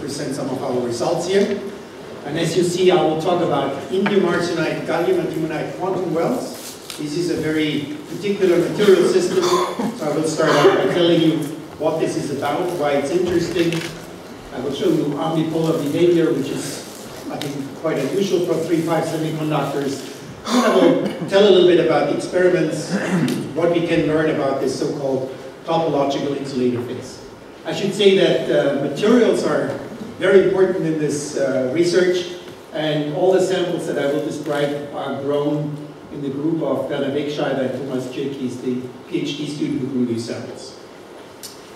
present some of our results here. And as you see, I will talk about indium arsenide, gallium antimonide quantum wells. This is a very particular material system, so I will start out by telling you what this is about, why it's interesting. I will show you omnipolar behavior, which is, I think, quite unusual for 3-5 semiconductors. And I will tell a little bit about the experiments, what we can learn about this so-called topological insulator phase. I should say that materials are very important in this research, and all the samples that I will describe are grown in the group of Werner Wegscheider and Thomas Tschirkis, the PhD student who grew these samples.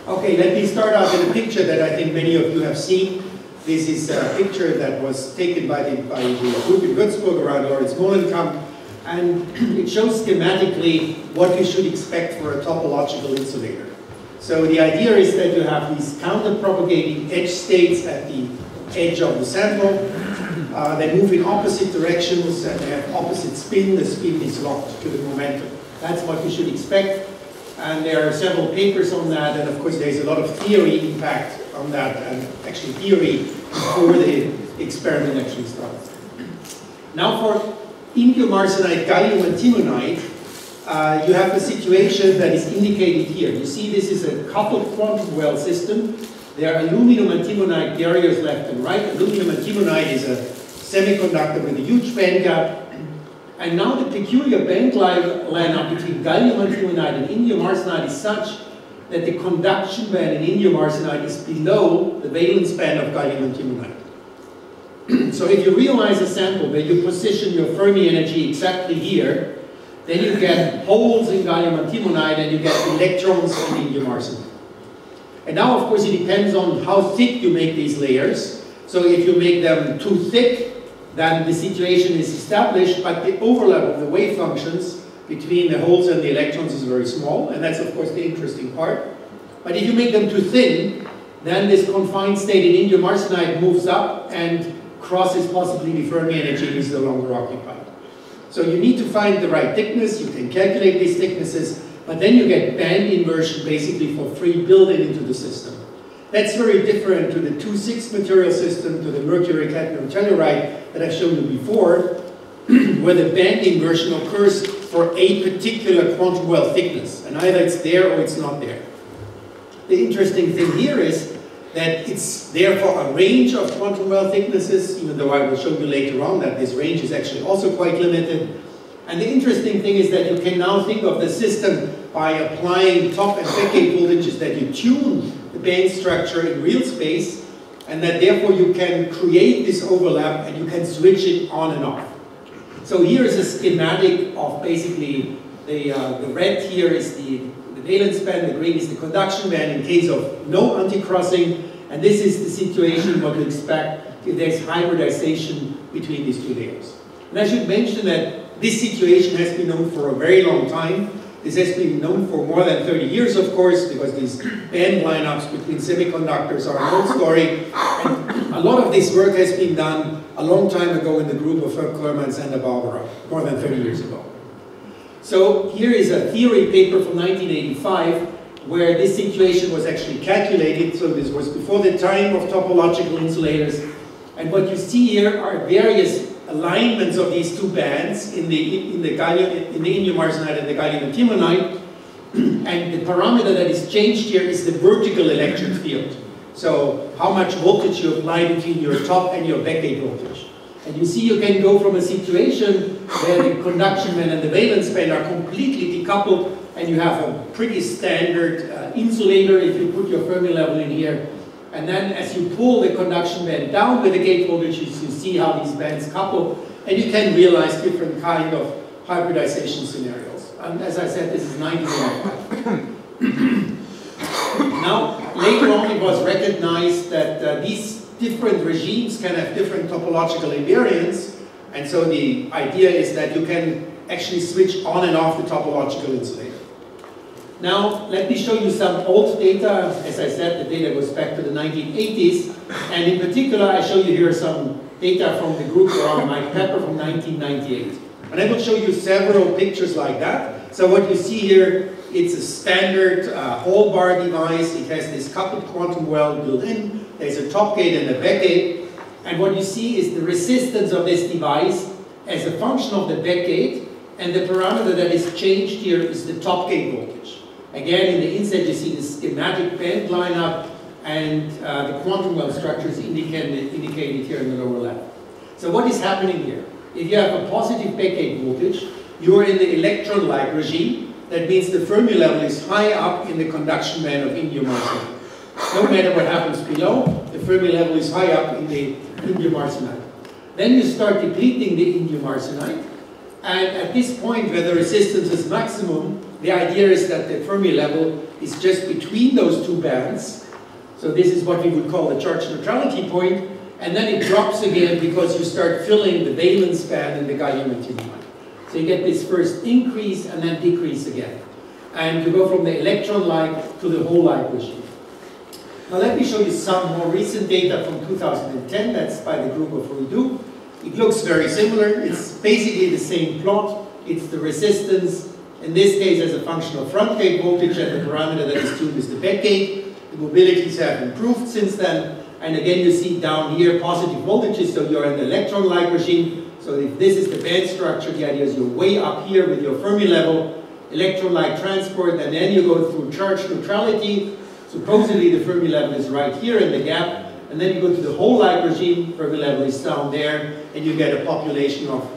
Okay, let me start out with a picture that I think many of you have seen. This is a picture that was taken by the group in Würzburg around Lorentz-Molenkamp, and it shows schematically what you should expect for a topological insulator. So the idea is that you have these counter-propagating edge states at the edge of the sample. They move in opposite directions and they have opposite spin. The spin is locked to the momentum. That's what you should expect. And there are several papers on that, and of course there's a lot of theory impact on that, and actually theory before the experiment actually starts. Now for indium arsenide, gallium antimonide, you have a situation that is indicated here. You see this is a coupled quantum well system. There are aluminum antimonide barriers left and right. Aluminum antimonide is a semiconductor with a huge band gap. And now the peculiar band lineup between gallium antimonide and indium arsenide is such that the conduction band in indium arsenide is below the valence band of gallium antimonide. So if you realize a sample where you position your Fermi energy exactly here, then you get holes in gallium antimonide and you get electrons in indium arsenide. And now, of course, it depends on how thick you make these layers. So if you make them too thick, then the situation is established, but the overlap of the wave functions between the holes and the electrons is very small, and that's, of course, the interesting part. But if you make them too thin, then this confined state in indium arsenide moves up and crosses possibly the Fermi energy and is no longer occupied. So you need to find the right thickness. You can calculate these thicknesses, but then you get band inversion basically for free built into the system. That's very different to the 2,6 material system, to the mercury cadmium telluride that I've shown you before, where the band inversion occurs for a particular quantum well thickness, and either it's there or it's not there. The interesting thing here is that it's there for a range of quantum well thicknesses, even though I will show you later on that this range is actually also quite limited. And the interesting thing is that you can now think of the system by applying top and backgate voltages, that you tune the band structure in real space, and that therefore you can create this overlap and you can switch it on and off. So here is a schematic of basically the red here is the valence band, the green is the conduction band in case of no anti-crossing, and this is the situation what you expect if there's hybridization between these two layers. And I should mention that this situation has been known for a very long time. This has been known for more than 30 years, of course, because these band lineups between semiconductors are an old story. And a lot of this work has been done a long time ago in the group of Herb Koermer and Sander Barbara, more than 30 years ago. So here is a theory paper from 1985 where this situation was actually calculated. So this was before the time of topological insulators. And what you see here are various alignments of these two bands in the indium arsenide and the gallium antimonide. And the parameter that is changed here is the vertical electric field. So how much voltage you apply between your top and your backgate voltage. And you see you can go from a situation where the conduction band and the valence band are completely decoupled, and you have a pretty standard insulator if you put your Fermi level in here. And then as you pull the conduction band down with the gate voltages, you see how these bands couple, and you can realize different kind of hybridization scenarios. And as I said, this is 1995. Now, later on it was recognized that these different regimes can have different topological invariants, and so the idea is that you can actually switch on and off the topological insulator. Now, let me show you some old data. As I said, the data goes back to the 1980s, and in particular, I show you here some data from the group around Mike Pepper from 1998. And I will show you several pictures like that. So what you see here, it's a standard hall bar device. It has this coupled quantum well built in. there's a top gate and a back gate, and what you see is the resistance of this device as a function of the back gate, and the parameter that is changed here is the top gate voltage. Again, in the inset you see the schematic band lineup, and the quantum well structure is indicated here in the lower left. So what is happening here? If you have a positive backgate voltage, you are in the electron-like regime. That means the Fermi level is high up in the conduction band of indium arsenide. No matter what happens below, the Fermi level is high up in the indium arsenide. Then you start depleting the indium arsenide, and at this point where the resistance is maximum, the idea is that the Fermi level is just between those two bands. So this is what we would call the charge neutrality point, and then it drops again because you start filling the valence band in the gallium antimonide. So you get this first increase and then decrease again. And you go from the electron-like to the hole-like regime. Now let me show you some more recent data from 2010, that's by the group of Ruidu. It looks very similar, it's basically the same plot, it's the resistance, in this case as a function of front gate voltage, and the parameter that is tuned is the back gate. The mobilities have improved since then, and again you see down here positive voltages, so you're in the electron-like regime. So if this is the band structure, the idea is you're way up here with your Fermi level, electron-like transport, and then you go through charge neutrality. Supposedly the Fermi level is right here in the gap, and then you go to the hole-like regime, Fermi level is down there, and you get a population of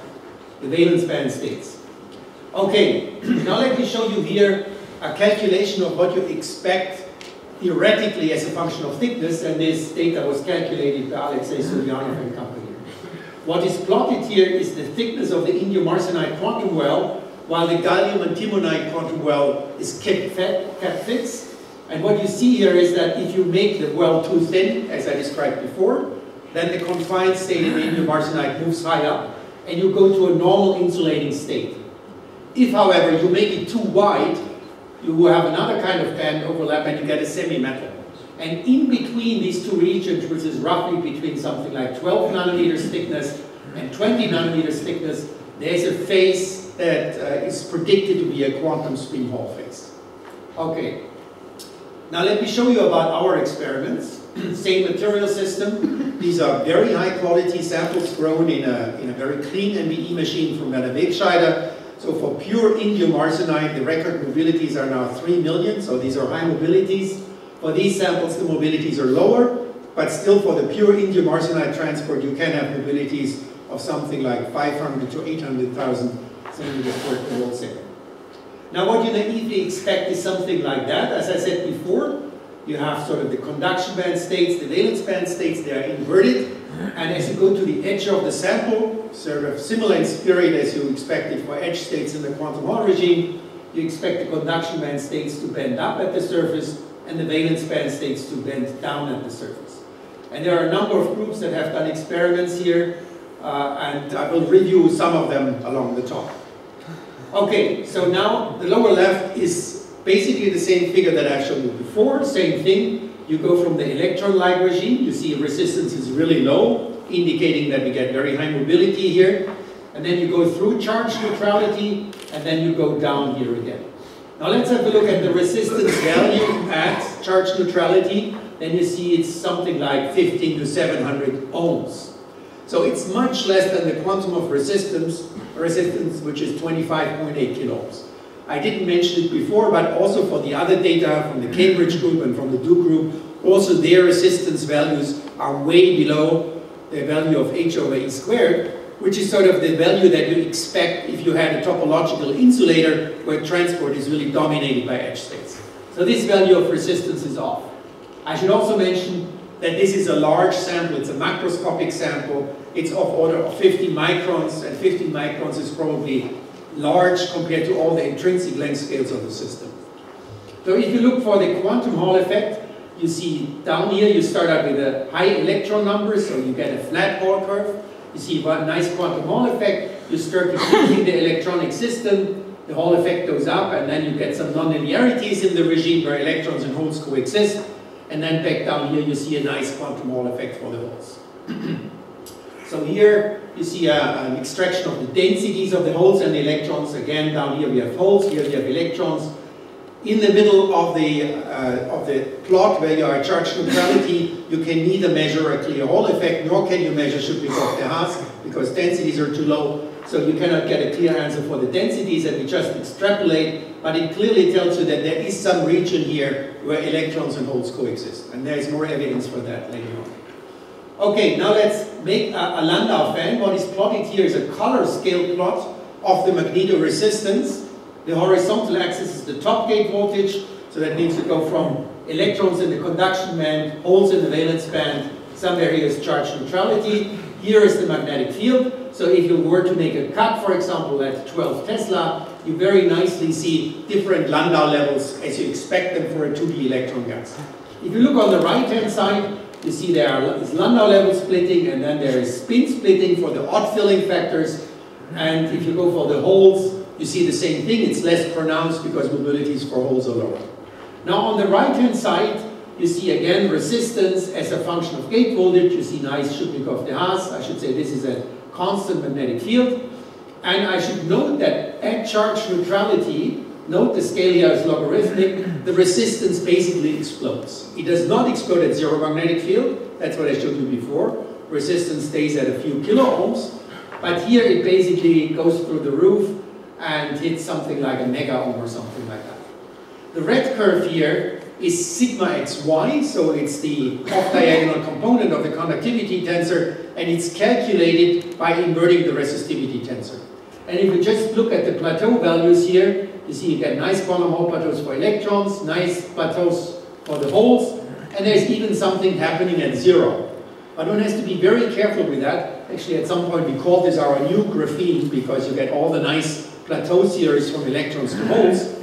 the valence band states. Okay, now let me show you here a calculation of what you expect theoretically as a function of thickness, and this data was calculated by Alexei Sulyanov and company. What is plotted here is the thickness of the indium arsenide quantum well, while the gallium antimonide quantum well is kept fixed. And what you see here is that if you make the well too thin, as I described before, then the confined state in the indium arsenide moves high up, and you go to a normal insulating state. If, however, you make it too wide, you have another kind of band overlap and you get a semi-metal. And in between these two regions, which is roughly between something like 12 nanometers thickness and 20 nanometers thickness, there's a phase that is predicted to be a quantum spin Hall phase. Okay. Now let me show you about our experiments. Same material system. These are very high quality samples grown in a very clean MBE machine from Werner Wegscheider. So for pure indium arsenide, the record mobilities are now 3 million, so these are high mobilities. For these samples, the mobilities are lower, but still for the pure indium arsenide transport, you can have mobilities of something like 500 to 800,000 centimeters per volt second. Now what you naively expect is something like that. As I said before, you have sort of the conduction band states, the valence band states, they are inverted. And as you go to the edge of the sample, sort of similar in spirit as you expected for edge states in the quantum Hall regime, you expect the conduction band states to bend up at the surface and the valence band states to bend down at the surface. And there are a number of groups that have done experiments here, and I will review some of them along the top. Okay, so now the lower left is basically the same figure that I've shown you before, same thing. You go from the electron-like regime, you see resistance is really low, indicating that we get very high mobility here. And then you go through charge neutrality, and then you go down here again. Now let's have a look at the resistance value at charge neutrality. Then you see it's something like 15 to 700 ohms. So it's much less than the quantum of resistance which is 25.8 kilo ohms. I didn't mention it before, but also for the other data from the Cambridge group and from the Duke group, also their resistance values are way below the value of H over E squared, which is sort of the value that you expect if you had a topological insulator where transport is really dominated by edge states. So this value of resistance is off. I should also mention that this is a large sample, it's a macroscopic sample, it's of order of 50 microns, and 50 microns is probably large compared to all the intrinsic length scales of the system. So if you look for the quantum Hall effect, you see down here you start out with a high electron number, so you get a flat Hall curve. You see a nice quantum Hall effect, you start depleting the electronic system, the Hall effect goes up, and then you get some nonlinearities in the regime where electrons and holes coexist, and then back down here you see a nice quantum Hall effect for the holes. So here you see an extraction of the densities of the holes and the electrons. Again, down here we have holes, here we have electrons. In the middle of the plot where you are at charge neutrality, you can neither measure a clear Hall effect, nor can you measure Shubnikov-de-Haas, because densities are too low, so you cannot get a clear answer for the densities, and we just extrapolate, but it clearly tells you that there is some region here where electrons and holes coexist, and there is more evidence for that later on. Okay, now let's make a Landau fan. What is plotted here is a color scale plot of the Magneto resistance. The horizontal axis is the top gate voltage, so that means you go from electrons in the conduction band, holes in the valence band, somewhere here is charge neutrality, here is the magnetic field. So if you were to make a cut, for example, at 12 Tesla, you very nicely see different Landau levels as you expect them for a 2D electron gas. If you look on the right-hand side, you see there is Landau level splitting, and then there is spin splitting for the odd filling factors. And if you go for the holes, you see the same thing. It's less pronounced because mobilities for holes are lower. Now on the right-hand side, you see again resistance as a function of gate voltage. You see nice Shubnikov-de-Haas. I should say this is a constant magnetic field. And I should note that at charge neutrality, note the scale here is logarithmic, the resistance basically explodes. It does not explode at zero magnetic field. That's what I showed you before. Resistance stays at a few kilo ohms. But here it basically goes through the roof and hits something like a mega ohm or something like that. The red curve here is sigma xy, so it's the off-diagonal component of the conductivity tensor, and it's calculated by inverting the resistivity tensor. And if you just look at the plateau values here, you see you get nice quantum Hall plateaus for electrons, nice plateaus for the holes, and there's even something happening at zero. But one has to be very careful with that. Actually, at some point we call this our new graphene, because you get all the nice plateau series from electrons to holes.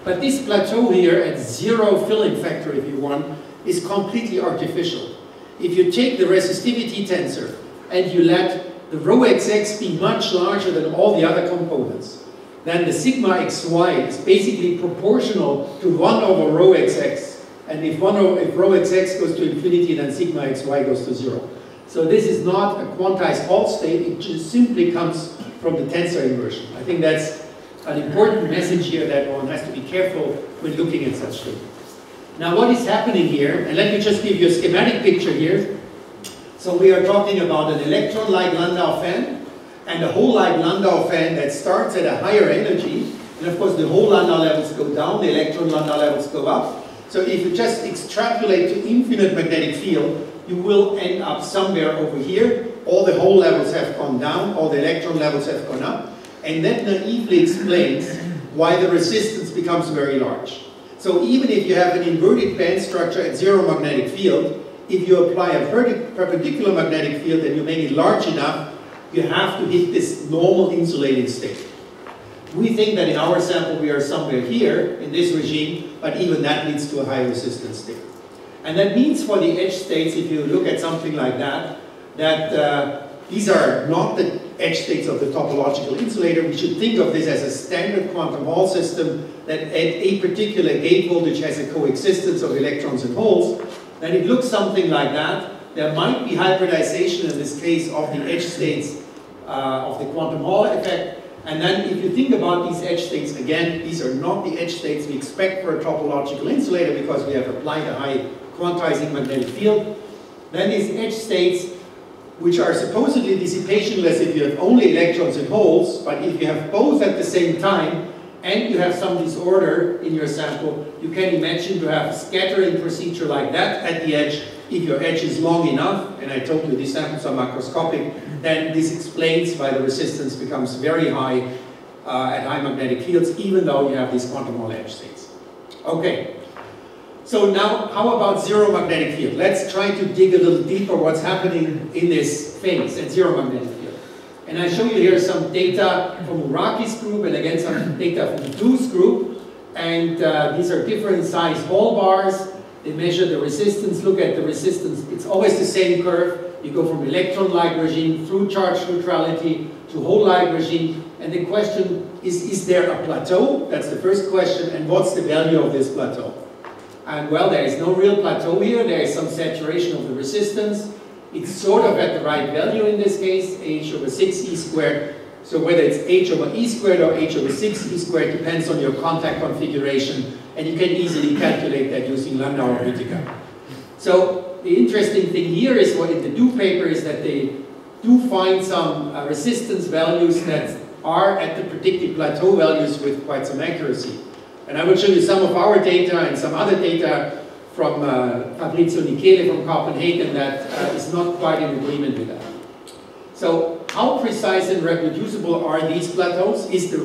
But this plateau here at zero filling factor, if you want, is completely artificial. If you take the resistivity tensor and you let the rho xx be much larger than all the other components, then the sigma xy is basically proportional to 1 over rho xx. And if rho xx goes to infinity, then sigma xy goes to 0. So this is not a quantized Hall state, it just simply comes from the tensor inversion. I think that's an important message here, that one has to be careful when looking at such things. Now what is happening here, and let me just give you a schematic picture here. So we are talking about an electron-like Landau fan, and a hole-like Landau fan that starts at a higher energy, and of course the hole Landau levels go down, the electron Landau levels go up. So if you just extrapolate to infinite magnetic field, you will end up somewhere over here. All the hole levels have gone down, all the electron levels have gone up, and that naively explains why the resistance becomes very large. So even if you have an inverted band structure at zero magnetic field, if you apply a perpendicular magnetic field and you make it large enough, you have to hit this normal insulating state. We think that in our sample we are somewhere here in this regime, but even that leads to a high resistance state. And that means for the edge states, if you look at something like that, that these are not the edge states of the topological insulator. We should think of this as a standard quantum Hall system that at a particular gate voltage has a coexistence of electrons and holes. Then it looks something like that. There might be hybridization in this case of the edge states of the quantum Hall effect. And then if you think about these edge states, again, these are not the edge states we expect for a topological insulator because we have applied a high quantizing magnetic field. Then these edge states, which are supposedly dissipationless if you have only electrons and holes, but if you have both at the same time, and you have some disorder in your sample, you can imagine to have a scattering procedure like that at the edge. If your edge is long enough, and I told you these samples are macroscopic, then this explains why the resistance becomes very high at high magnetic fields, even though you have these quantum Hall edge states. Okay, so now how about zero magnetic field? Let's try to dig a little deeper what's happening in this phase at zero magnetic field. And I show you here some data from Uraki's group, and again some data from the Deuce group. And these are different size Hall bars. They measure the resistance, look at the resistance. It's always the same curve. You go from electron-like regime through charge neutrality to hole-like regime. And the question is there a plateau? That's the first question. And what's the value of this plateau? And well, there is no real plateau here. There is some saturation of the resistance. It's sort of at the right value in this case, h over 6 e squared. So whether it's h over e squared or h over 6e squared depends on your contact configuration, and you can easily calculate that using Landau or Whittaker. So the interesting thing here is what in the DO paper is that they do find some resistance values that are at the predicted plateau values with quite some accuracy. And I will show you some of our data and some other data from Fabrizio Michele from Copenhagen that is not quite in agreement with that. So how precise and reproducible are these plateaus? Is the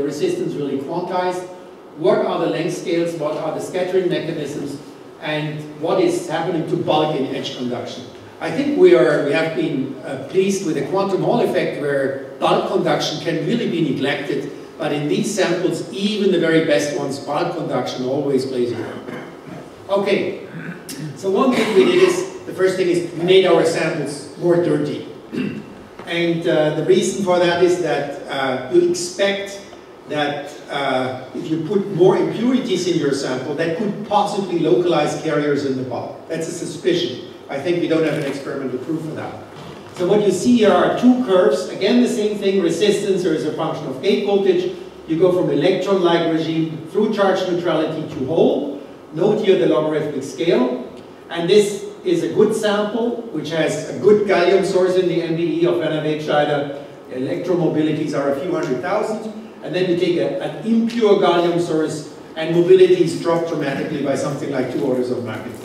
resistance really quantized? What are the length scales? What are the scattering mechanisms? And what is happening to bulk in edge conduction? I think we have been pleased with the quantum Hall effect where bulk conduction can really be neglected, but in these samples, even the very best ones, bulk conduction always plays a role. Okay, so one thing we did is, the first thing is we made our samples more dirty. And the reason for that is that you expect that if you put more impurities in your sample, that could possibly localize carriers in the bulk. That's a suspicion. I think we don't have an experimental proof for that. So what you see here are two curves. Again, the same thing, resistance or as a function of gate voltage. You go from electron-like regime through charge neutrality to hole. Note here the logarithmic scale. And this is a good sample, which has a good gallium source in the MBE of Werner Wegscheider. Electromobilities are a few 100,000. And then you take an impure gallium source, and mobilities drop dramatically by something like 2 orders of magnitude.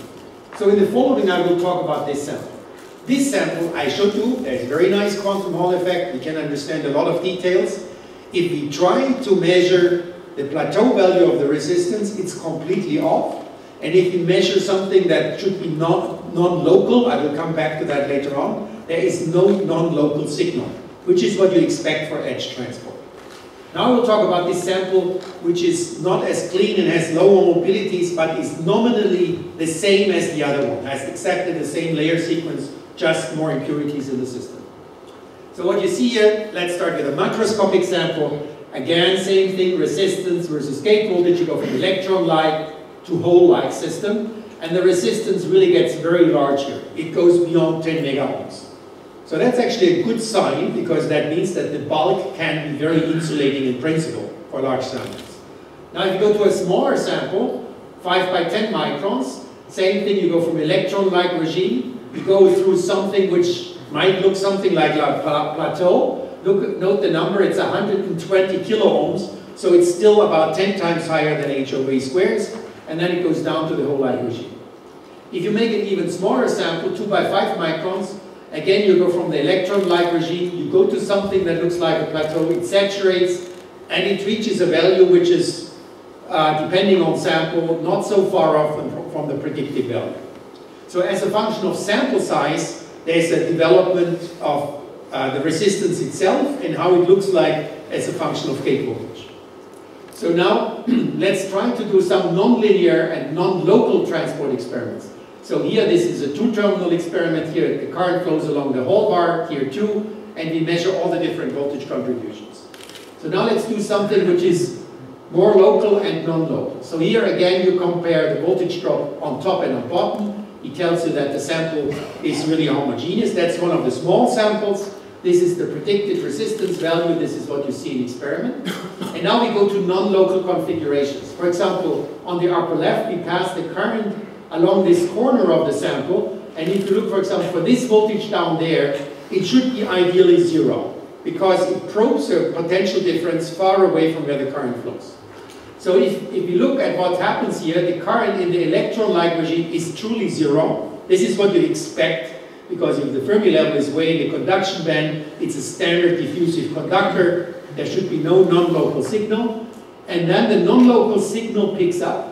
So in the following, I will talk about this sample. This sample I showed you, there's a very nice quantum Hall effect. We can understand a lot of details. If we try to measure the plateau value of the resistance, it's completely off. And if we measure something that should be non-local, I will come back to that later on, there is no non-local signal, which is what you expect for edge transport. Now we'll talk about this sample, which is not as clean and has lower mobilities, but is nominally the same as the other one, has exactly the same layer sequence, just more impurities in the system. So what you see here, let's start with a macroscopic sample. Again, same thing, resistance versus gate voltage. You go from electron-like to hole-like system, and the resistance really gets very large here. It goes beyond 10 mega ohms. So that's actually a good sign, because that means that the bulk can be very insulating in principle for large samples. Now if you go to a smaller sample, 5 by 10 microns, same thing, you go from electron-like regime, you go through something which might look something like a plateau. Note the number, it's 120 kilo ohms, so it's still about 10 times higher than h over e squares, and then it goes down to the hole-like regime. If you make an even smaller sample, 2 by 5 microns, again, you go from the electron-like regime, you go to something that looks like a plateau, it saturates, and it reaches a value which is, depending on sample, not so far off from the predicted value. So as a function of sample size, there's a development of the resistance itself and how it looks like as a function of gate voltage. So now, let's try to do some nonlinear and non-local transport experiments. So here, this is a 2-terminal experiment. Here, the current flows along the hall bar, here 2, and we measure all the different voltage contributions. So now let's do something which is more local and non-local. So here, again, you compare the voltage drop on top and on bottom. It tells you that the sample is really homogeneous. That's one of the small samples. This is the predicted resistance value. This is what you see in experiment. And now we go to non-local configurations. For example, on the upper left, we pass the current along this corner of the sample, and if you look, for example, for this voltage down there, it should be ideally 0, because it probes a potential difference far away from where the current flows. So if you look at what happens here, the current in the electron-like regime is truly 0. This is what you expect, because if the Fermi level is way in the conduction band, it's a standard diffusive conductor. There should be no non-local signal. And then the non-local signal picks up.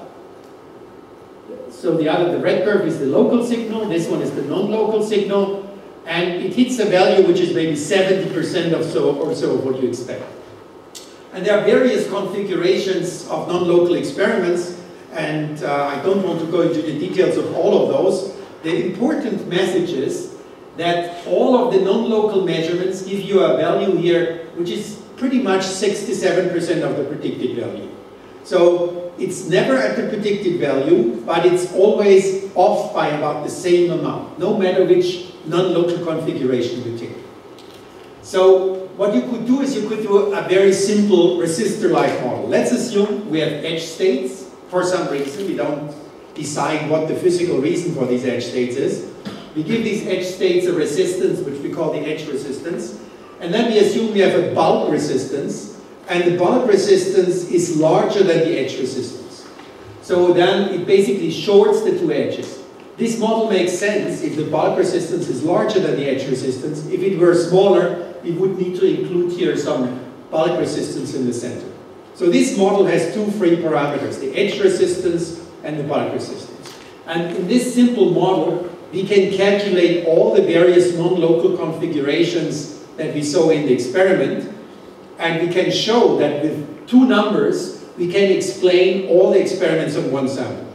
So the red curve is the local signal, this one is the non-local signal, and it hits a value which is maybe 70% or so of what you expect. And there are various configurations of non-local experiments, and I don't want to go into the details of all of those. The important message is that all of the non-local measurements give you a value here which is pretty much 67% of the predicted value. So it's never at the predicted value, but it's always off by about the same amount, no matter which non-local configuration you take. So what you could do is you could do a very simple resistor-like model. Let's assume we have edge states for some reason. We don't decide what the physical reason for these edge states is. We give these edge states a resistance, which we call the edge resistance. And then we assume we have a bulk resistance. And the bulk resistance is larger than the edge resistance. So then it basically shorts the two edges. This model makes sense if the bulk resistance is larger than the edge resistance. If it were smaller, we would need to include here some bulk resistance in the center. So this model has two free parameters, the edge resistance and the bulk resistance. And in this simple model, we can calculate all the various non-local configurations that we saw in the experiment. And we can show that with two numbers, we can explain all the experiments on one sample.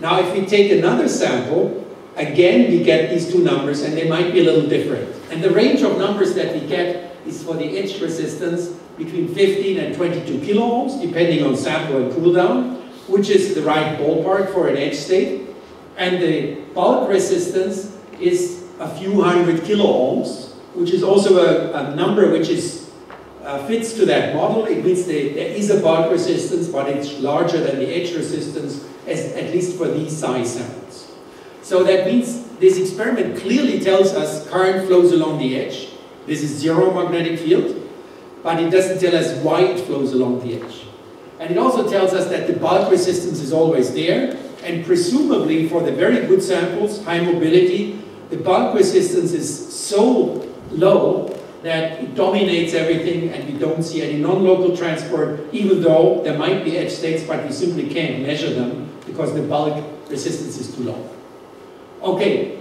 Now, if we take another sample, again, we get these two numbers, and they might be a little different. And the range of numbers that we get is for the edge resistance between 15 and 22 kiloohms, depending on sample and cool down, which is the right ballpark for an edge state. And the bulk resistance is a few hundred kiloohms, which is also a number which is fits to that model. It means there is a bulk resistance, but it's larger than the edge resistance, at least for these size samples. So that means this experiment clearly tells us current flows along the edge. This is zero magnetic field, but it doesn't tell us why it flows along the edge. And it also tells us that the bulk resistance is always there, and presumably for the very good samples, high mobility, the bulk resistance is so low that it dominates everything and we don't see any non-local transport, even though there might be edge states, but we simply can't measure them because the bulk resistance is too low. Okay,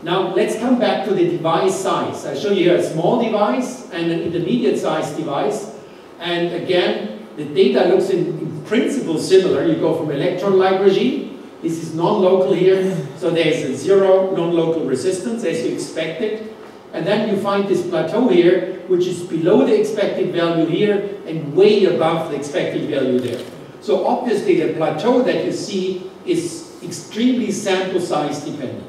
now let's come back to the device size. I'll show you here a small device and an intermediate size device. And again, the data looks in principle similar. You go from electron-like regime. This is non-local here, so there's a zero non-local resistance as you expected. And then you find this plateau here, which is below the expected value here and way above the expected value there. So obviously the plateau that you see is extremely sample size dependent.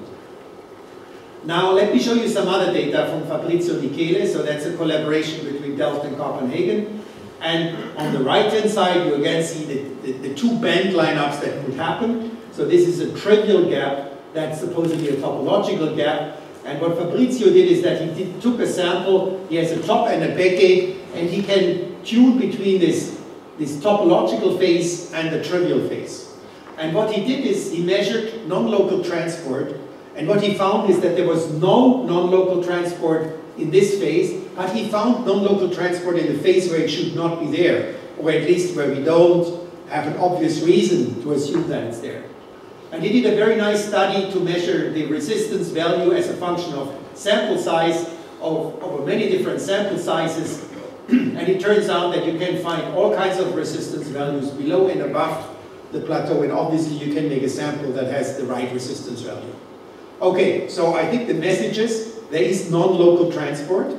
Now let me show you some other data from Fabrizio Michele. So that's a collaboration between Delft and Copenhagen. And on the right-hand side, you again see the two band lineups that could happen. So this is a trivial gap. That's supposedly a topological gap. And what Fabrizio did is that he took a sample, he has a top and a backgate, and he can tune between this topological phase and the trivial phase. And what he did is he measured non-local transport, and what he found is that there was no non-local transport in this phase, but he found non-local transport in the phase where it should not be there, or at least where we don't have an obvious reason to assume that it's there. And he did a very nice study to measure the resistance value as a function of sample size over many different sample sizes. And it turns out that you can find all kinds of resistance values below and above the plateau, and obviously you can make a sample that has the right resistance value. Okay, so I think the message is there is non-local transport,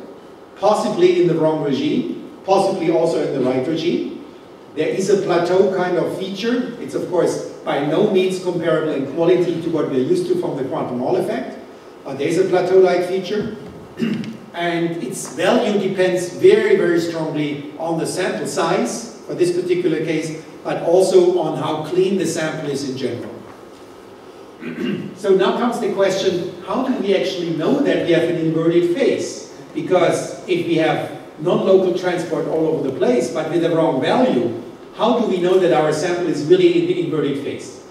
possibly in the wrong regime, possibly also in the right regime. There is a plateau kind of feature. It's of course by no means comparable in quality to what we're used to from the quantum Hall effect. But there's a plateau-like feature. And its value depends very, very strongly on the sample size for this particular case, but also on how clean the sample is in general. So now comes the question, how do we actually know that we have an inverted phase? Because if we have non-local transport all over the place, but with the wrong value, how do we know that our sample is really in the inverted phase?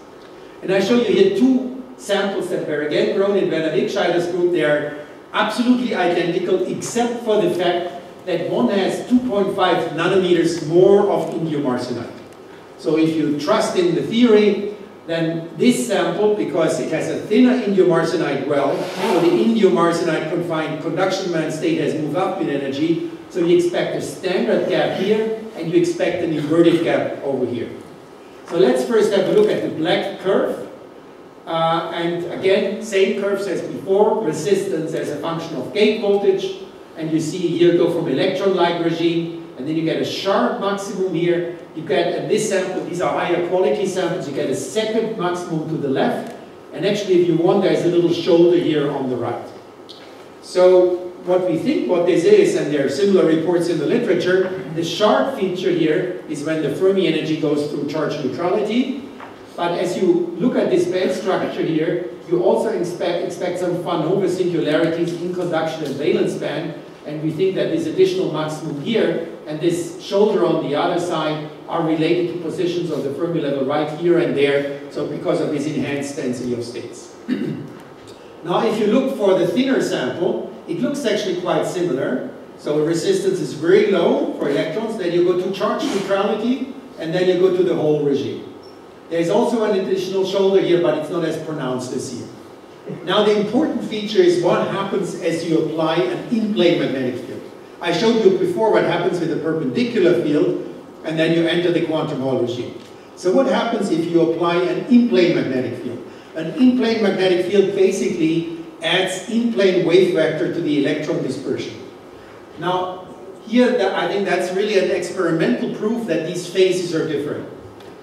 And I show you here two samples that were again grown in Werner Wegscheider's group. They are absolutely identical, except for the fact that one has 2.5 nanometers more of indium arsenide. So if you trust in the theory, then this sample, because it has a thinner indium arsenide well, so the indium arsenide confined conduction band state has moved up in energy, so you expect a standard gap here, and you expect an inverted gap over here. So let's first have a look at the black curve. And again, same curves as before, resistance as a function of gate voltage. And you see here go from electron-like regime, and then you get a sharp maximum here. You get, in this sample, these are higher quality samples, you get a second maximum to the left. And actually, if you want, there's a little shoulder here on the right. So what we think what this is, and there are similar reports in the literature, the sharp feature here is when the Fermi energy goes through charge neutrality. But as you look at this band structure here, you also expect some van Hove singularities in conduction and valence band, and we think that this additional maximum here and this shoulder on the other side are related to positions of the Fermi level right here and there, so because of this enhanced density of states. Now if you look for the thinner sample, it looks actually quite similar. So the resistance is very low for electrons, then you go to charge neutrality, and then you go to the whole regime. There's also an additional shoulder here, but it's not as pronounced as here. Now the important feature is what happens as you apply an in-plane magnetic field. I showed you before what happens with a perpendicular field, and then you enter the quantum Hall regime. So what happens if you apply an in-plane magnetic field? An in-plane magnetic field basically adds in-plane wave vector to the electron dispersion. Now, here I think that's really an experimental proof that these phases are different.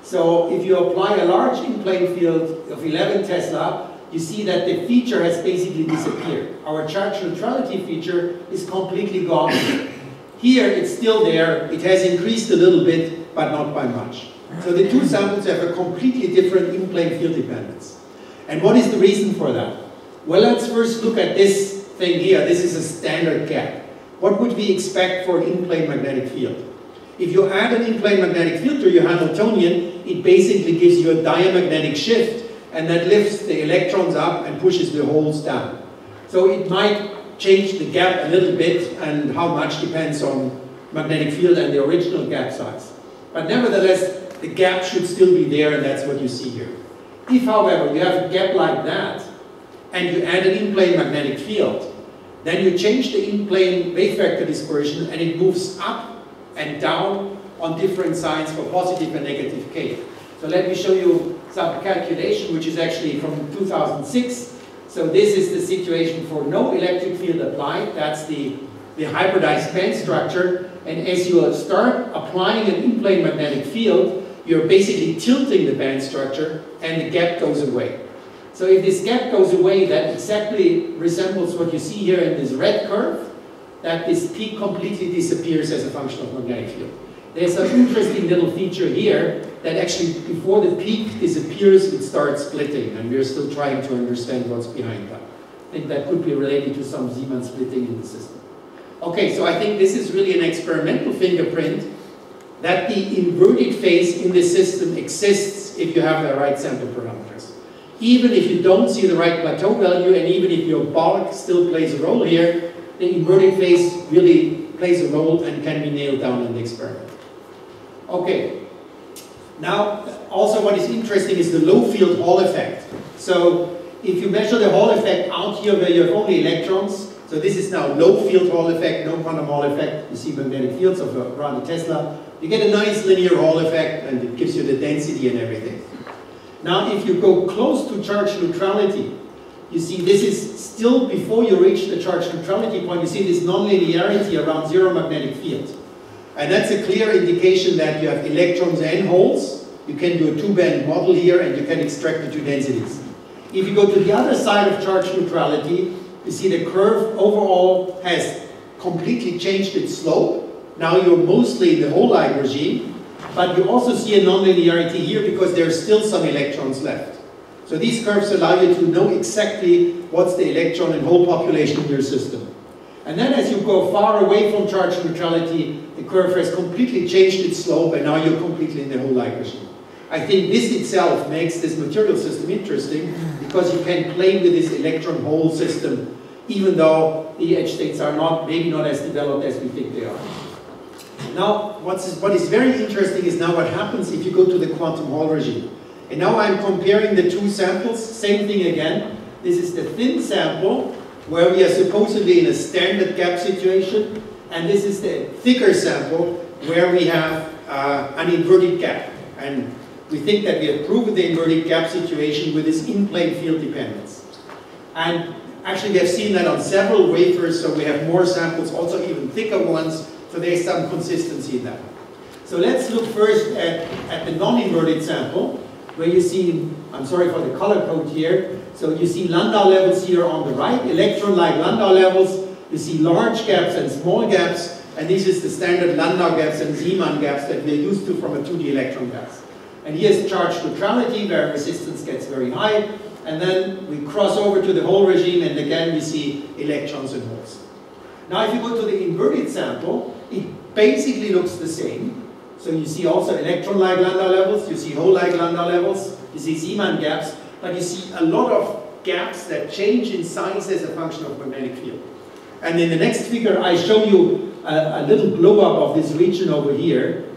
So if you apply a large in-plane field of 11 Tesla, you see that the feature has basically disappeared. Our charge neutrality feature is completely gone. Here it's still there, it has increased a little bit, but not by much. So the two samples have a completely different in-plane field dependence. And what is the reason for that? Well, let's first look at this thing here. This is a standard gap. What would we expect for an in-plane magnetic field? If you add an in-plane magnetic field to your Hamiltonian, it basically gives you a diamagnetic shift, and that lifts the electrons up and pushes the holes down. So it might change the gap a little bit, and how much depends on magnetic field and the original gap size. But nevertheless, the gap should still be there, and that's what you see here. If, however, you have a gap like that, and you add an in-plane magnetic field, then you change the in-plane wave vector dispersion, and it moves up and down on different signs for positive and negative k. So let me show you some calculation, which is actually from 2006. So this is the situation for no electric field applied. That's the hybridized band structure. And as you start applying an in-plane magnetic field, you're basically tilting the band structure, and the gap goes away. So if this gap goes away, that exactly resembles what you see here in this red curve, that this peak completely disappears as a function of magnetic field. There's an interesting little feature here that actually before the peak disappears, it starts splitting, and we're still trying to understand what's behind that. I think that could be related to some Zeeman splitting in the system. Okay, so I think this is really an experimental fingerprint that the inverted phase in the system exists if you have the right sample parameters. Even if you don't see the right plateau value, and even if your bulk still plays a role here, the inverted phase really plays a role and can be nailed down in the experiment. Okay. Now, also what is interesting is the low field Hall effect. So, if you measure the Hall effect out here where you have only electrons, so this is now low field Hall effect, no quantum Hall effect, you see magnetic fields of around a Tesla, you get a nice linear Hall effect, and it gives you the density and everything. Now, if you go close to charge neutrality, you see this is still before you reach the charge neutrality point, you see this nonlinearity around zero magnetic field. And that's a clear indication that you have electrons and holes. You can do a two-band model here, and you can extract the two densities. If you go to the other side of charge neutrality, you see the curve overall has completely changed its slope. Now you're mostly in the hole-like regime, but you also see a nonlinearity here because there are still some electrons left. So these curves allow you to know exactly what's the electron and hole population in your system. And then as you go far away from charge neutrality, the curve has completely changed its slope, and now you're completely in the hole-like regime. I think this itself makes this material system interesting because you can play with this electron-hole system, even though the edge states are maybe not as developed as we think they are. Now, what is very interesting is now what happens if you go to the quantum Hall regime. And now I'm comparing the two samples, same thing again. This is the thin sample, where we are supposedly in a standard gap situation, and this is the thicker sample, where we have an inverted gap. And we think that we have proven the inverted gap situation with this in-plane field dependence. And actually we have seen that on several wafers, so we have more samples, also even thicker ones, so there's some consistency in that. So let's look first at the non-inverted sample, where you see, I'm sorry for the color code here, so you see Landau levels here on the right, electron-like Landau levels, You see large gaps and small gaps, and this is the standard Landau gaps and Zeeman gaps that we're used to from a 2D electron gas. And here's charge neutrality, where resistance gets very high, and then we cross over to the hole regime, and again we see electrons and holes. Now if you go to the inverted sample, it basically looks the same. So you see also electron-like Landau levels, you see hole-like Landau levels, you see Zeeman gaps, but you see a lot of gaps that change in size as a function of magnetic field. And in the next figure, I show you a little blow-up of this region over here.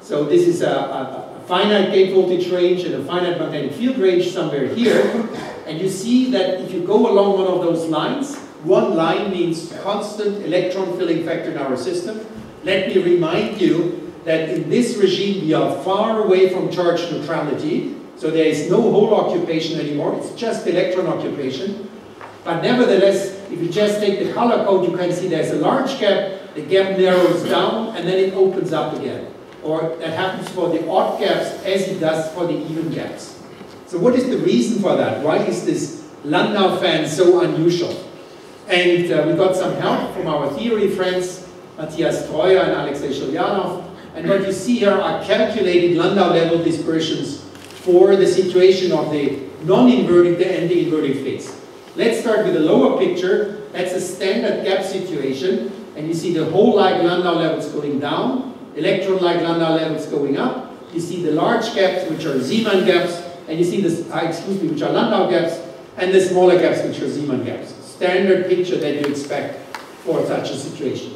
So this is a finite gate voltage range and a finite magnetic field range somewhere here. And you see that if you go along one of those lines, one line means constant electron filling factor in our system. Let me remind you that in this regime we are far away from charge neutrality. So there is no hole occupation anymore, it's just electron occupation. But nevertheless, if you just take the color code, you can see there's a large gap, the gap narrows down, and then it opens up again. Or that happens for the odd gaps as it does for the even gaps. So what is the reason for that? Why is this Landau fan so unusual? And we got some help from our theory friends, Matthias Treuer and Alexei Shulyanov. And what you see here are calculated Landau level dispersions for the situation of the non-inverted and the inverted phase. Let's start with the lower picture. That's a standard gap situation. And you see the hole-like Landau levels going down, electron-like Landau levels going up. You see the large gaps, which are Zeeman gaps, and you see the, which are Landau gaps, and the smaller gaps, which are Zeeman gaps. Standard picture that you expect for such a situation.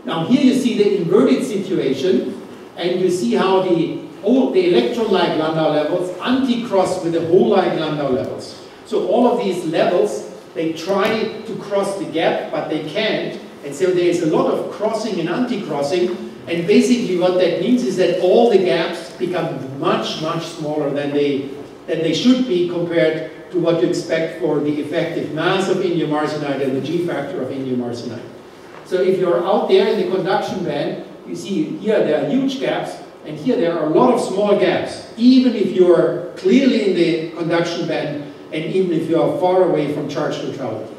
Now here you see the inverted situation, and you see how the electron-like Landau levels anti-cross with the hole-like Landau levels. So all of these levels, they try to cross the gap, but they can't. And so there is a lot of crossing and anti-crossing. And basically what that means is that all the gaps become much, much smaller than they should be compared to what you expect for the effective mass of indium arsenide and the G factor of indium arsenide. So if you're out there in the conduction band, you see here there are huge gaps, and here there are a lot of small gaps, even if you're clearly in the conduction band and even if you are far away from charge neutrality.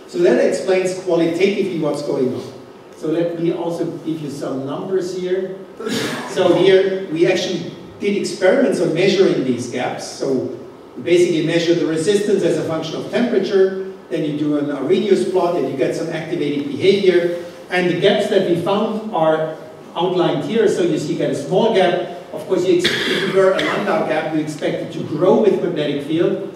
So that explains qualitatively what's going on. So let me also give you some numbers here. So here we actually did experiments on measuring these gaps. So you basically measure the resistance as a function of temperature, then you do an Arrhenius plot and you get some activated behavior. And the gaps that we found are outlined here. So you see you get a small gap. Of course, if you were a Landau gap, you expect it to grow with magnetic field.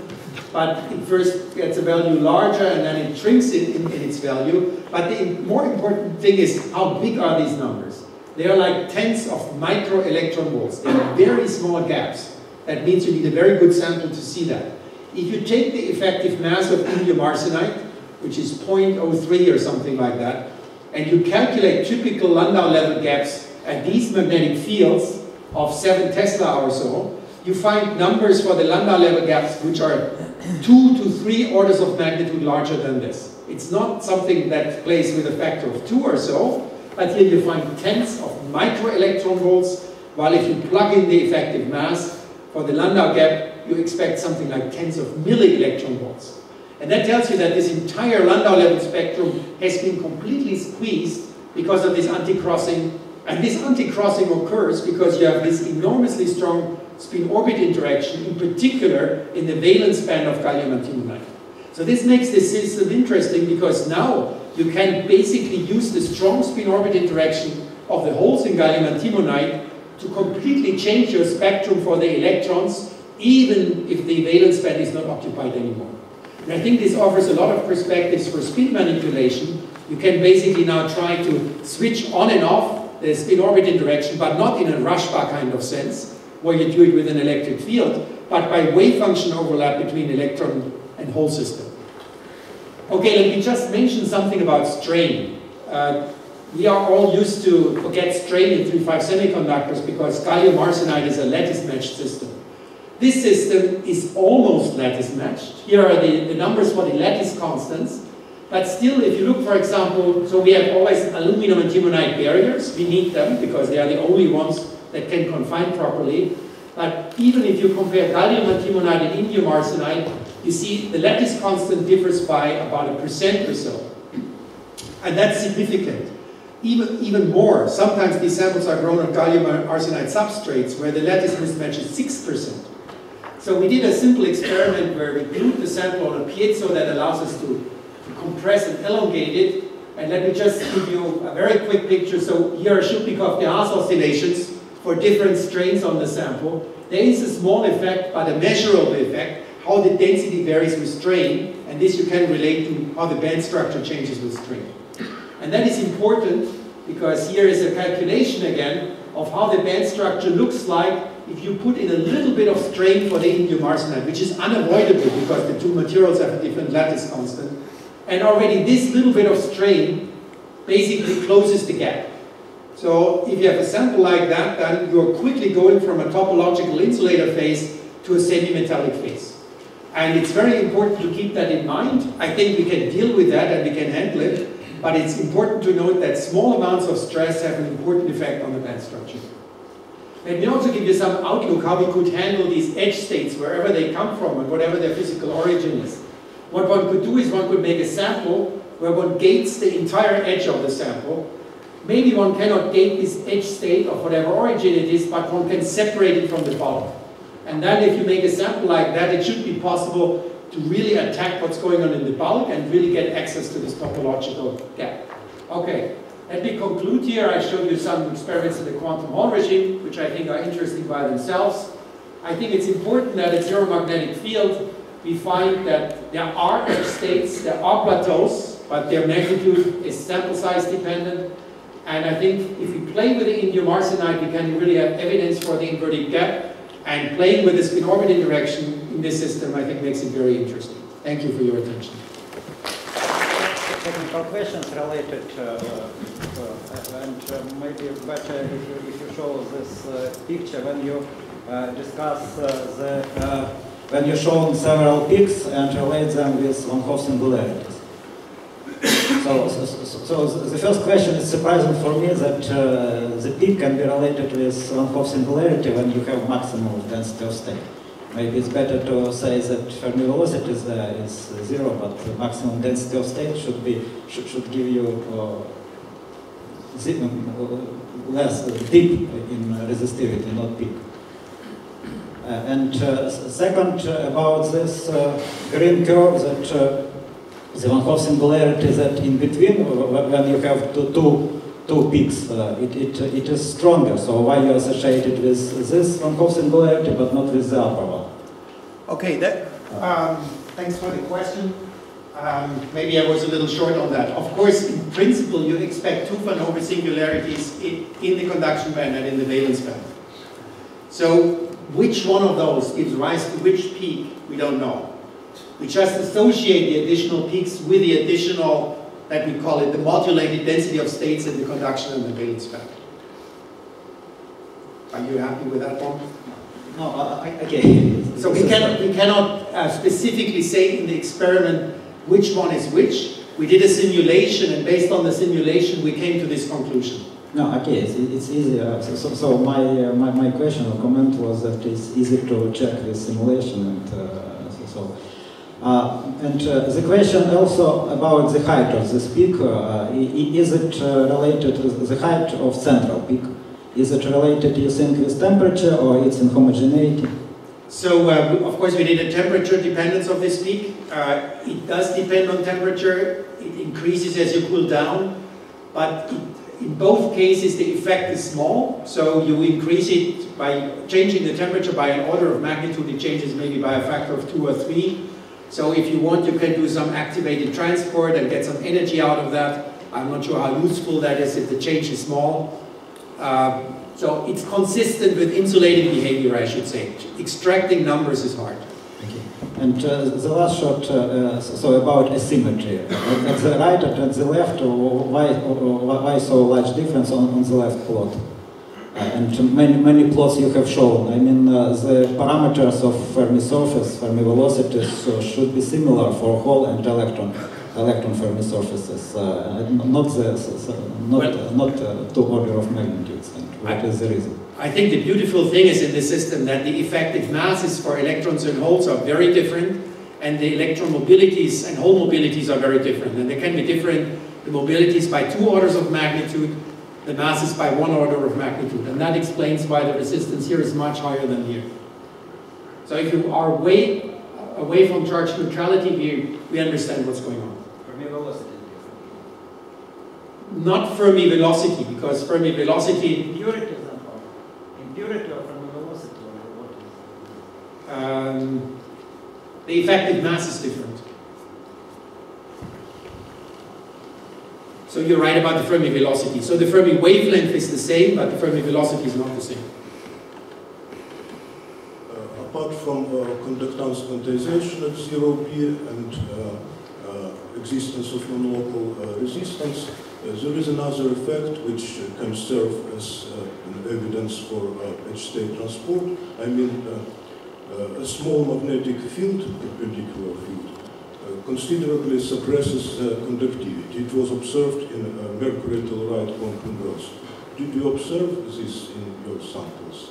But it first gets a value larger and then it shrinks in its value. But the more important thing is how big are these numbers? They are like tenths of micro electron volts. They are very small gaps. That means you need a very good sample to see that. If you take the effective mass of indium arsenide, which is 0.03 or something like that, and you calculate typical Landau level gaps at these magnetic fields of 7 Tesla or so, you find numbers for the Landau level gaps which are 2 to 3 orders of magnitude larger than this. It's not something that plays with a factor of 2 or so, but here you find tenths of micro electron volts, while if you plug in the effective mass for the Landau gap, you expect something like tens of milli-electron volts. And that tells you that this entire Landau level spectrum has been completely squeezed because of this anti-crossing. And this anti-crossing occurs because you have this enormously strong spin-orbit interaction, in particular in the valence band of gallium antimonide. So this makes this system interesting because now you can basically use the strong spin-orbit interaction of the holes in gallium antimonide to completely change your spectrum for the electrons, even if the valence band is not occupied anymore. And I think this offers a lot of perspectives for spin manipulation. You can basically now try to switch on and off the spin-orbit interaction, but not in a Rashba kind of sense, where you do it with an electric field, but by wave function overlap between electron and hole system. Okay, let me just mention something about strain. We are all used to forget strain in 3-5 semiconductors because gallium arsenide is a lattice-matched system. This system is almost lattice-matched. Here are the numbers for the lattice constants. But still, if you look, for example, so we have always aluminum and antimonide barriers. We need them because they are the only ones that can confine properly. But even if you compare gallium antimonide and indium arsenide, you see the lattice constant differs by about 1% or so. And that's significant. Even more, sometimes these samples are grown on gallium arsenide substrates where the lattice mismatch is 6%. So we did a simple experiment where we glued the sample on a piezo that allows us to compress and elongate it. And let me just give you a very quick picture. So here are Shubnikov-de-Haas oscillations for different strains on the sample. There is a small effect, but a measurable effect, how the density varies with strain. And this you can relate to how the band structure changes with strain. And that is important because here is a calculation again of how the band structure looks like if you put in a little bit of strain for the indium arsenide, which is unavoidable because the two materials have a different lattice constant. And already this little bit of strain basically closes the gap. So if you have a sample like that, then you're quickly going from a topological insulator phase to a semi-metallic phase. And it's very important to keep that in mind. I think we can deal with that and we can handle it. But it's important to note that small amounts of stress have an important effect on the band structure. Let me also give you some outlook how we could handle these edge states wherever they come from and whatever their physical origin is. What one could do is one could make a sample where one gates the entire edge of the sample. Maybe one cannot gate this edge state of whatever origin it is, but one can separate it from the bulk. And then if you make a sample like that, it should be possible to really attack what's going on in the bulk and really get access to this topological gap. Okay, let me conclude here. I showed you some experiments in the quantum Hall regime, which I think are interesting by themselves. I think it's important that at zero magnetic field, we find that there are edge states, there are plateaus, but their magnitude is sample size dependent. And I think if we play with the indium arsenide, we can really have evidence for the inverted gap. And playing with the spin-orbit interaction in this system, I think, makes it very interesting. Thank you for your attention. Technical questions related, and maybe better if you show this picture when you discuss when you show several peaks and relate them with Van Hoff singularities. So the first question is surprising for me that the peak can be related with Van Hoff singularity when you have maximum density of state. Maybe it's better to say that Fermi velocity is 0, but the maximum density of state should give you less dip in resistivity, not peak. And second, about this green curve, that the Van Hoff singularity that in between, when you have two peaks, it is stronger. So why you associate it with this Van Hoff singularity but not with the upper one? Okay, thanks for the question. Maybe I was a little short on that. Of course, in principle, you expect two Van Hoff singularities in the conduction band and in the valence band. So which one of those gives rise to which peak, we don't know. We just associate the additional peaks with the additional, that we call it, the modulated density of states in the conduction and the valence band. Are you happy with that one? No, okay. So we cannot specifically say in the experiment which one is which. We did a simulation, and based on the simulation, we came to this conclusion. No, okay, it's easy. So my question or comment was that it's easy to check the simulation, and the question also about the height of this peak. Is it related to the height of central peak? Is it related, you think, with temperature, or it's in homogeneity? So, of course, we did a temperature dependence of this peak. It does depend on temperature. It increases as you cool down, but in both cases, the effect is small. So you increase it by changing the temperature by an order of magnitude. It changes maybe by a factor of 2 or 3. So if you want, you can do some activated transport and get some energy out of that. I'm not sure how useful that is if the change is small. So it's consistent with insulating behavior, I should say. Extracting numbers is hard. Okay. And the last shot, so about asymmetry. At the right and at the left, why so large difference on the left plot? And many plots you have shown. I mean, the parameters of Fermi surface, Fermi velocities should be similar for Hall and electron Fermi surfaces, not two order of magnitudes. What is the reason? I think the beautiful thing is in the system that the effective masses for electrons and holes are very different, and the electron mobilities and hole mobilities are very different. And they can be different the mobility is by 2 orders of magnitude, the mass is by 1 order of magnitude. And that explains why the resistance here is much higher than here. So if you are away from charge neutrality, we understand what's going on. Fermi velocity. Not Fermi velocity, because Fermi velocity... Impurity is not part. Impurity of Fermi velocity, or what is the effective mass is different. So you're right about the Fermi velocity. So the Fermi wavelength is the same, but the Fermi velocity is not the same. Apart from conductance quantization at 0p and existence of non-local resistance, there is another effect which can serve as an evidence for H-state transport. I mean, a small magnetic field, perpendicular field, considerably suppresses conductivity. It was observed in mercury telluride quantum wells. Did you observe this in your samples?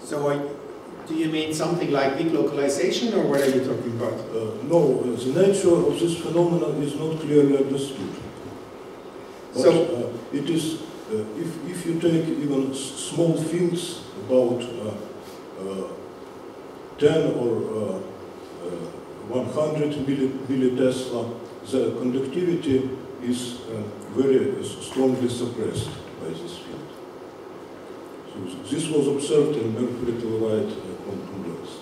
So do you mean something like weak localization, or what are you talking about? No, the nature of this phenomenon is not clearly understood. But so it is, if you take even small fields, about 10 or 100 millitesla, the conductivity is very strongly suppressed by this field. So this was observed in mercury telluride quantum wells.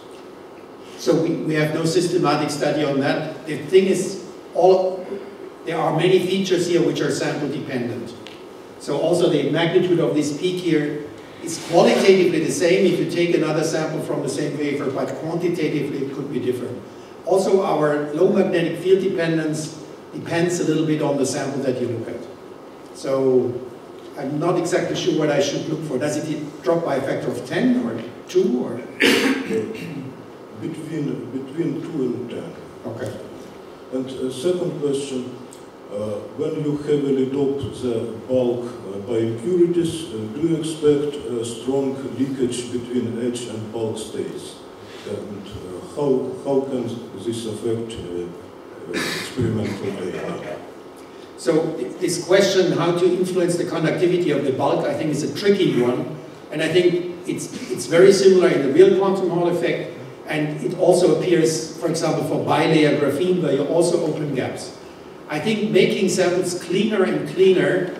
So we have no systematic study on that. The thing is, there are many features here which are sample dependent. So also the magnitude of this peak here is qualitatively the same if you take another sample from the same wafer, but quantitatively it could be different. Also, our low magnetic field dependence depends a little bit on the sample that you look at. So I'm not exactly sure what I should look for. Does it drop by a factor of 10 or 2 or? Between 2 and 10. Okay. And second question, when you heavily dope the bulk by impurities, do you expect a strong leakage between edge and bulk states? And how can this affect experimental data? So this question, how to influence the conductivity of the bulk, I think is a tricky one. And I think it's very similar in the real quantum Hall effect. And it also appears, for example, for bilayer graphene, where you also open gaps. I think making samples cleaner and cleaner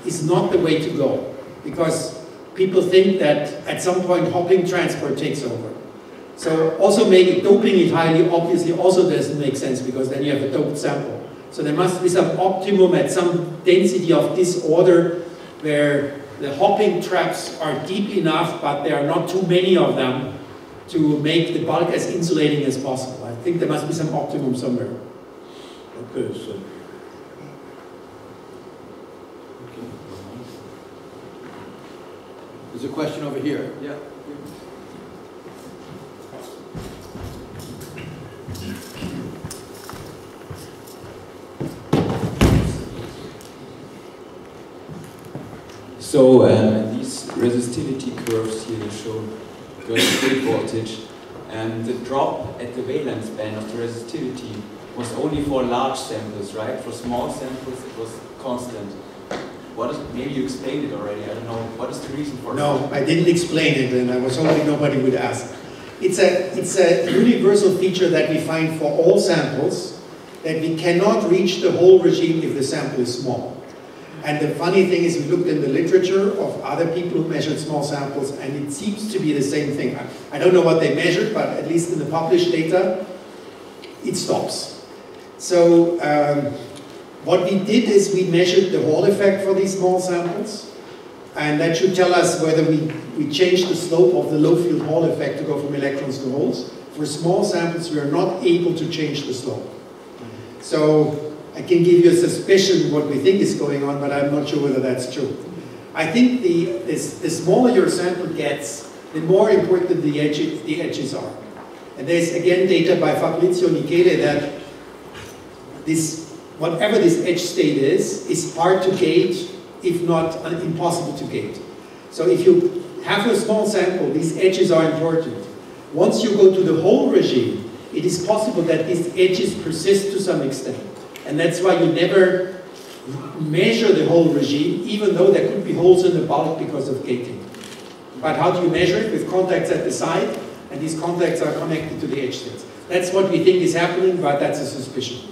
is not the way to go, because people think that at some point hopping transport takes over. So also doping it highly obviously also doesn't make sense, because then you have a doped sample. So there must be some optimum at some density of this order where the hopping traps are deep enough, but there are not too many of them to make the bulk as insulating as possible. I think there must be some optimum somewhere. Okay, so. There's a question over here. Yeah. So these resistivity curves here show gate voltage, and the drop at the valence band of the resistivity was only for large samples, right? For small samples it was constant. Maybe you explained it already, I don't know. What is the reason for that? No, I didn't explain it, and I was hoping nobody would ask. It's a universal feature that we find for all samples, that we cannot reach the whole regime if the sample is small. And the funny thing is, we looked in the literature of other people who measured small samples, and it seems to be the same thing. I don't know what they measured, but at least in the published data, it stops. So what we did is we measured the Hall effect for these small samples, and that should tell us whether we change the slope of the low field Hall effect to go from electrons to holes. For small samples, we are not able to change the slope. So I can give you a suspicion what we think is going on, but I'm not sure whether that's true. I think the smaller your sample gets, the more important the edges are. And there's again data by Fabrizio Michele that whatever this edge state is hard to gauge, if not impossible to gauge. So if you have a small sample, these edges are important. Once you go to the whole regime, it it is possible that these edges persist to some extent. And that's why you never measure the whole regime, even though there could be holes in the bulk because of gating. But how do you measure it? With contacts at the side, and these contacts are connected to the edge states. That's what we think is happening, but that's a suspicion.